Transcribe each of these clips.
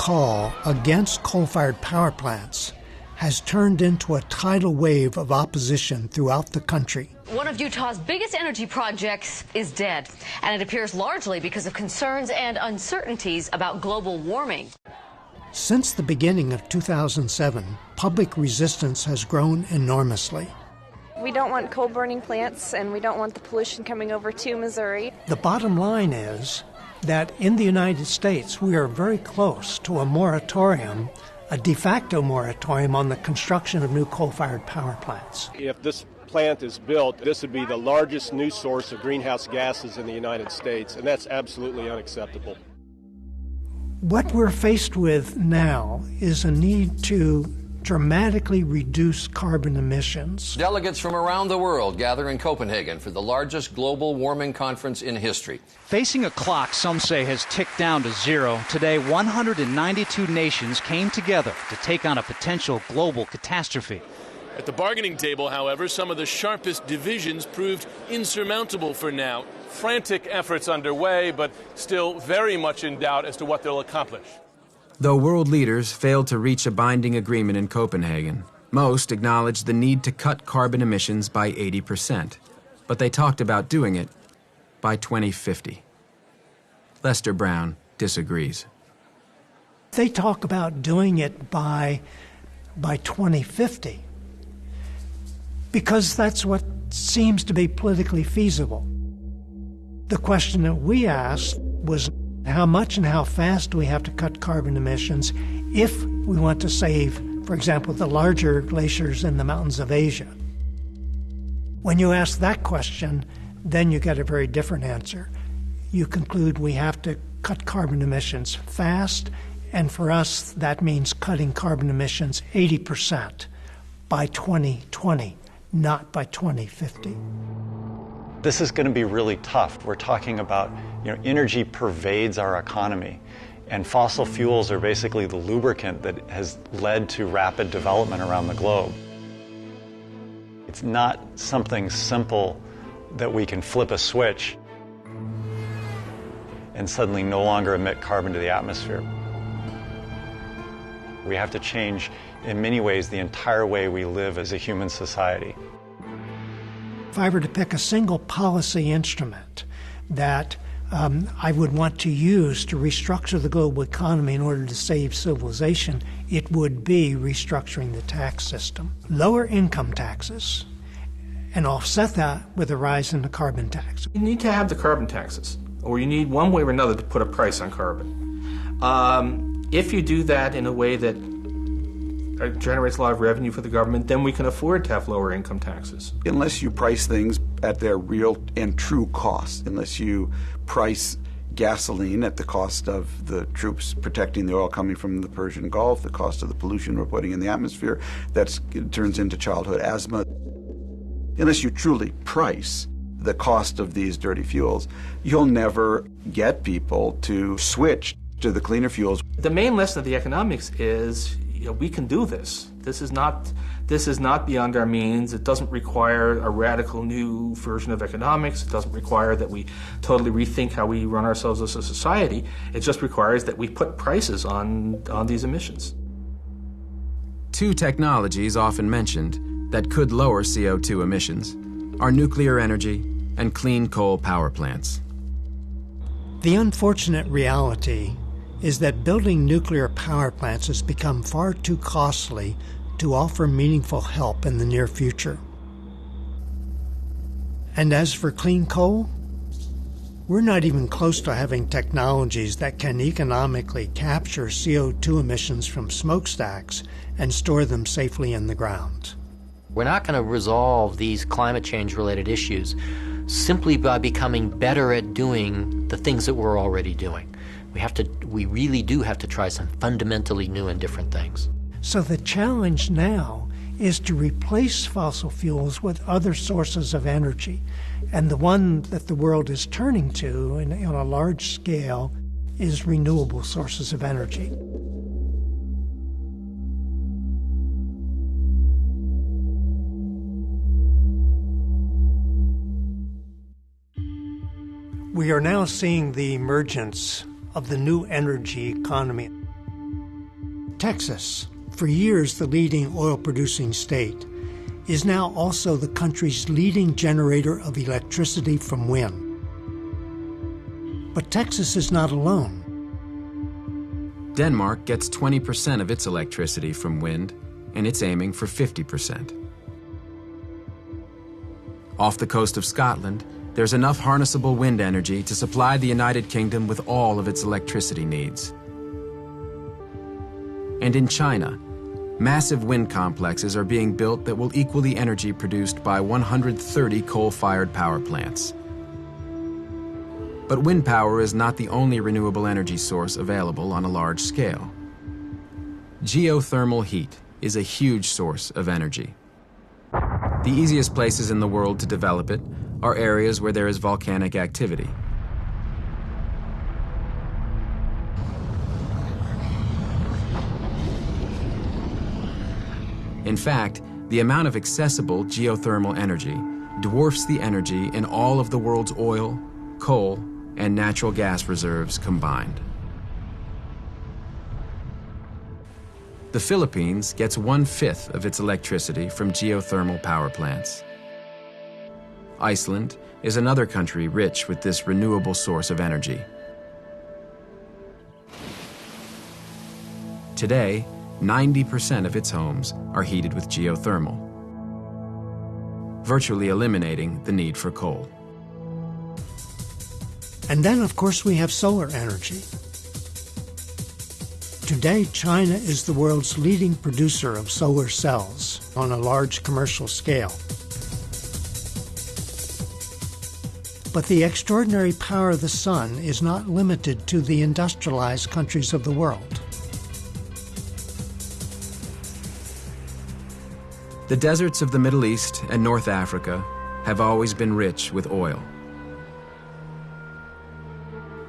call against coal-fired power plants has turned into a tidal wave of opposition throughout the country. One of Utah's biggest energy projects is dead, and it appears largely because of concerns and uncertainties about global warming. Since the beginning of 2007, public resistance has grown enormously. We don't want coal-burning plants, and we don't want the pollution coming over to Missouri. The bottom line is that in the United States, we are very close to a moratorium, a de facto moratorium on the construction of new coal-fired power plants. If this plant is built, this would be the largest new source of greenhouse gases in the United States, and that's absolutely unacceptable. What we're faced with now is a need to dramatically reduce carbon emissions. Delegates from around the world gather in Copenhagen for the largest global warming conference in history. Facing a clock some say has ticked down to zero, today 192 nations came together to take on a potential global catastrophe. At the bargaining table, however, some of the sharpest divisions proved insurmountable for now. Frantic efforts underway, but still very much in doubt as to what they'll accomplish. Though world leaders failed to reach a binding agreement in Copenhagen, most acknowledged the need to cut carbon emissions by 80%, but they talked about doing it by 2050. Lester Brown disagrees. They talk about doing it by 2050 because that's what seems to be politically feasible. The question that we asked was, how much and how fast do we have to cut carbon emissions if we want to save, for example, the larger glaciers in the mountains of Asia? When you ask that question, then you get a very different answer. You conclude we have to cut carbon emissions fast, and for us that means cutting carbon emissions 80% by 2020, not by 2050. This is going to be really tough. We're talking about, energy pervades our economy, and fossil fuels are basically the lubricant that has led to rapid development around the globe. It's not something simple that we can flip a switch and suddenly no longer emit carbon to the atmosphere. We have to change, in many ways, the entire way we live as a human society. If I were to pick a single policy instrument that I would want to use to restructure the global economy in order to save civilization, it would be restructuring the tax system. Lower income taxes and offset that with a rise in the carbon tax. You need to have the carbon taxes, or you need one way or another to put a price on carbon. If you do that in a way that generates a lot of revenue for the government, then we can afford to have lower income taxes. Unless you price things at their real and true cost, unless you price gasoline at the cost of the troops protecting the oil coming from the Persian Gulf, the cost of the pollution we're putting in the atmosphere, that turns into childhood asthma. Unless you truly price the cost of these dirty fuels, you'll never get people to switch to the cleaner fuels. The main lesson of the economics is, we can do this. This is not beyond our means. It doesn't require a radical new version of economics. It doesn't require that we totally rethink how we run ourselves as a society. It just requires that we put prices on these emissions. Two technologies often mentioned that could lower CO2 emissions are nuclear energy and clean coal power plants. The unfortunate reality is that building nuclear power plants has become far too costly to offer meaningful help in the near future. And as for clean coal, we're not even close to having technologies that can economically capture CO2 emissions from smokestacks and store them safely in the ground. We're not going to resolve these climate change-related issues simply by becoming better at doing the things that we're already doing. We really do have to try some fundamentally new and different things. So the challenge now is to replace fossil fuels with other sources of energy. And the one that the world is turning to on a large scale is renewable sources of energy. We are now seeing the emergence of the new energy economy. Texas, for years the leading oil-producing state, is now also the country's leading generator of electricity from wind. But Texas is not alone. Denmark gets 20% of its electricity from wind, and it's aiming for 50%. Off the coast of Scotland, there's enough harnessable wind energy to supply the United Kingdom with all of its electricity needs. And in China, massive wind complexes are being built that will equal the energy produced by 130 coal-fired power plants. But wind power is not the only renewable energy source available on a large scale. Geothermal heat is a huge source of energy. The easiest places in the world to develop it are areas where there is volcanic activity. In fact, the amount of accessible geothermal energy dwarfs the energy in all of the world's oil, coal, and natural gas reserves combined. The Philippines gets 1/5 of its electricity from geothermal power plants. Iceland is another country rich with this renewable source of energy. Today, 90% of its homes are heated with geothermal, virtually eliminating the need for coal. And then, of course, we have solar energy. Today, China is the world's leading producer of solar cells on a large commercial scale. But the extraordinary power of the sun is not limited to the industrialized countries of the world. The deserts of the Middle East and North Africa have always been rich with oil.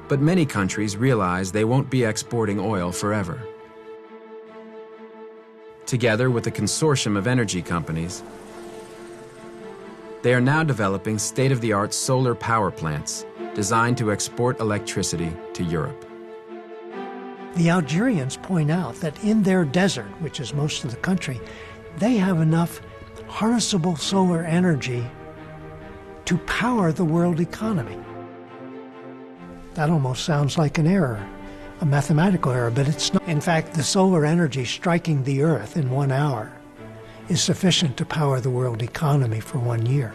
But many countries realize they won't be exporting oil forever. Together with a consortium of energy companies, they are now developing state-of-the-art solar power plants designed to export electricity to Europe. The Algerians point out that in their desert, which is most of the country, they have enough harnessable solar energy to power the world economy. That almost sounds like an error, a mathematical error, but it's not. In fact, the solar energy striking the Earth in 1 hour is sufficient to power the world economy for 1 year.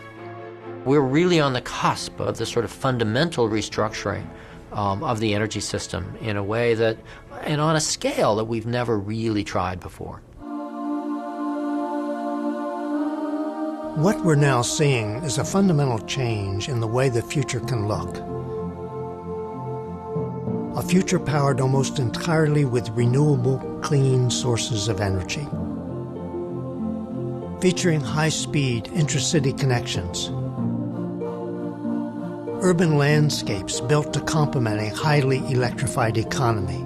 We're really on the cusp of this sort of fundamental restructuring of the energy system in a way that, and on a scale that we've never really tried before. What we're now seeing is a fundamental change in the way the future can look. A future powered almost entirely with renewable, clean sources of energy. Featuring high-speed intracity connections. Urban landscapes built to complement a highly electrified economy.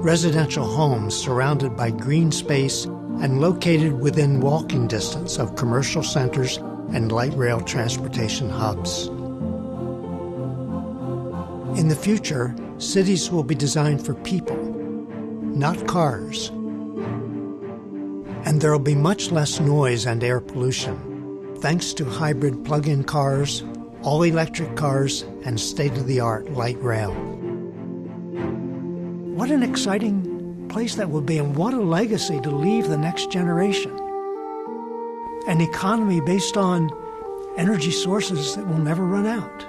Residential homes surrounded by green space and located within walking distance of commercial centers and light rail transportation hubs. In the future, cities will be designed for people, not cars. And there will be much less noise and air pollution, thanks to hybrid plug-in cars, all-electric cars, and state-of-the-art light rail. What an exciting place that will be, and what a legacy to leave the next generation. An economy based on energy sources that will never run out.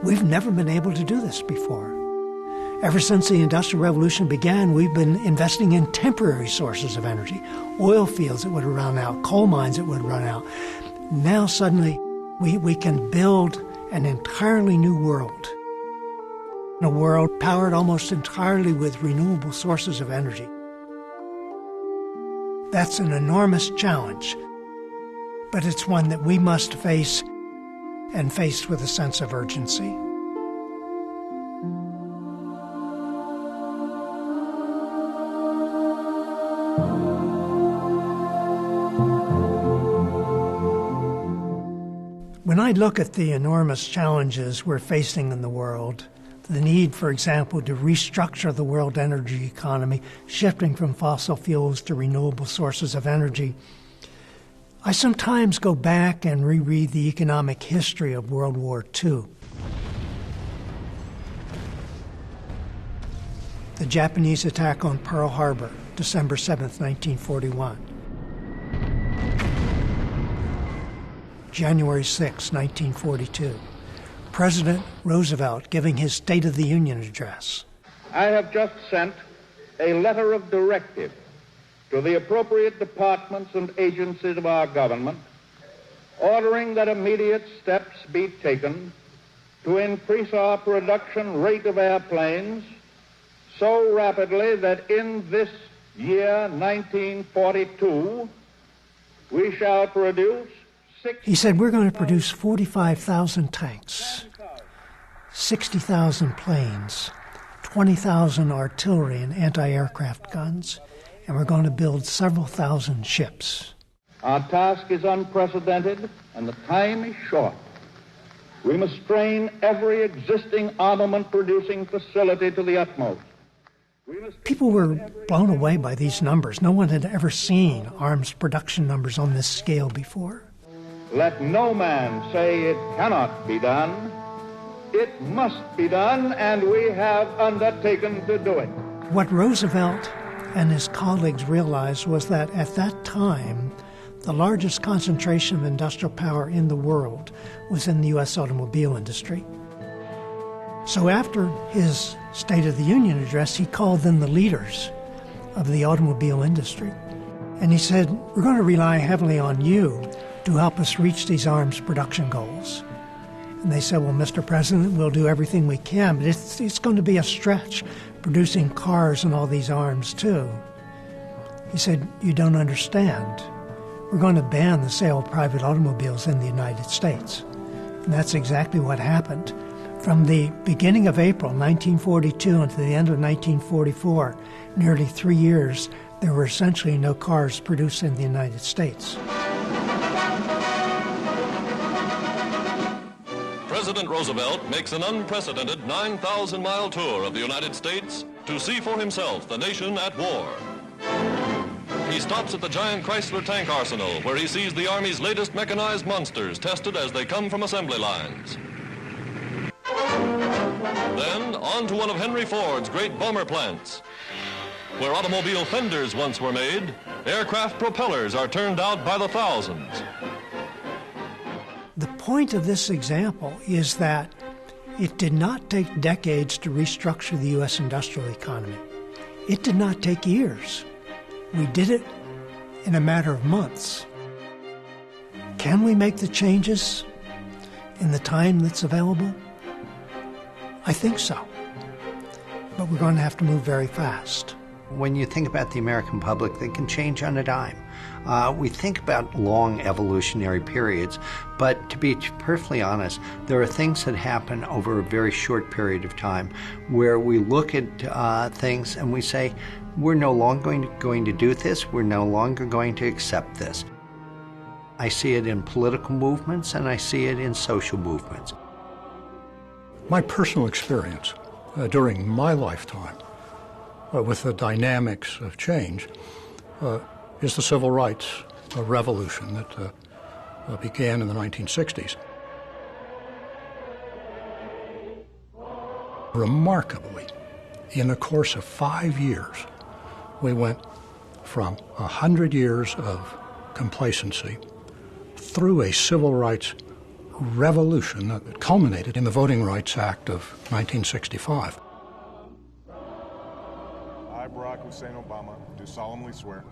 We've never been able to do this before. Ever since the Industrial Revolution began, we've been investing in temporary sources of energy. Oil fields that would run out, coal mines that would run out. Now suddenly we can build an entirely new world. A world powered almost entirely with renewable sources of energy. That's an enormous challenge, but it's one that we must face, and face with a sense of urgency. When I look at the enormous challenges we're facing in the world, the need, for example, to restructure the world energy economy, shifting from fossil fuels to renewable sources of energy, I sometimes go back and reread the economic history of World War II. The Japanese attack on Pearl Harbor, December 7, 1941. January 6, 1942. President Roosevelt giving his State of the Union address. I have just sent a letter of directive to the appropriate departments and agencies of our government, ordering that immediate steps be taken to increase our production rate of airplanes so rapidly that in this year, 1942, we shall produce He said, we're going to produce 45,000 tanks, 60,000 planes, 20,000 artillery and anti-aircraft guns, and we're going to build several thousand ships. Our task is unprecedented, and the time is short. We must strain every existing armament-producing facility to the utmost. People were blown away by these numbers. No one had ever seen arms production numbers on this scale before. Let no man say it cannot be done. It must be done, and we have undertaken to do it. What Roosevelt and his colleagues realized was that at that time, the largest concentration of industrial power in the world was in the U.S. automobile industry. So after his State of the Union address, he called in the leaders of the automobile industry. And he said, we're going to rely heavily on you to help us reach these arms production goals. And they said, well, Mr. President, we'll do everything we can, but it's going to be a stretch producing cars and all these arms too. He said, you don't understand. We're going to ban the sale of private automobiles in the United States. And that's exactly what happened. From the beginning of April 1942 until the end of 1944, nearly 3 years, there were essentially no cars produced in the United States. President Roosevelt makes an unprecedented 9,000-mile tour of the United States to see for himself the nation at war. He stops at the giant Chrysler tank arsenal, where he sees the Army's latest mechanized monsters tested as they come from assembly lines. Then on to one of Henry Ford's great bomber plants. Where automobile fenders once were made, aircraft propellers are turned out by the thousands. The point of this example is that it did not take decades to restructure the U.S. industrial economy. It did not take years. We did it in a matter of months. Can we make the changes in the time that's available? I think so. But we're going to have to move very fast. When you think about the American public, they can change on a dime. We think about long evolutionary periods, but to be perfectly honest, there are things that happen over a very short period of time where we look at things and we say, we're no longer going to do this, we're no longer going to accept this. I see it in political movements and I see it in social movements. My personal experience during my lifetime with the dynamics of change is the civil rights revolution that began in the 1960s. Remarkably, in the course of 5 years, we went from 100 years of complacency through a civil rights revolution that culminated in the Voting Rights Act of 1965. I, Barack Hussein Obama, do solemnly swear.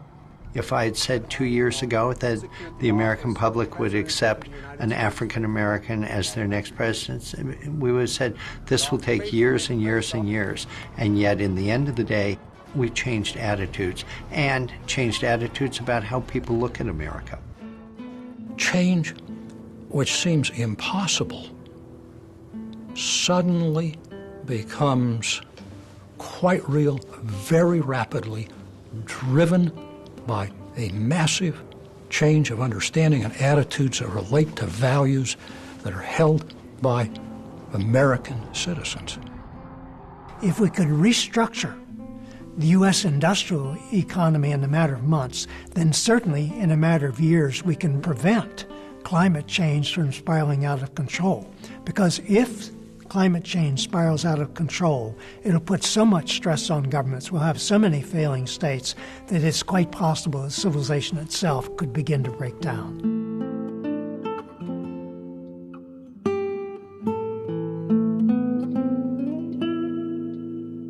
If I had said 2 years ago that the American public would accept an African American as their next president, we would have said this will take years and years and years. And yet, in the end of the day, we changed attitudes, and changed attitudes about how people look at America. Change, which seems impossible, suddenly becomes quite real, very rapidly, driven by a massive change of understanding and attitudes that relate to values that are held by American citizens. If we could restructure the U.S. industrial economy in a matter of months, then certainly in a matter of years we can prevent climate change from spiraling out of control. Because if climate change spirals out of control, it'll put so much stress on governments. We'll have so many failing states that it's quite possible that civilization itself could begin to break down.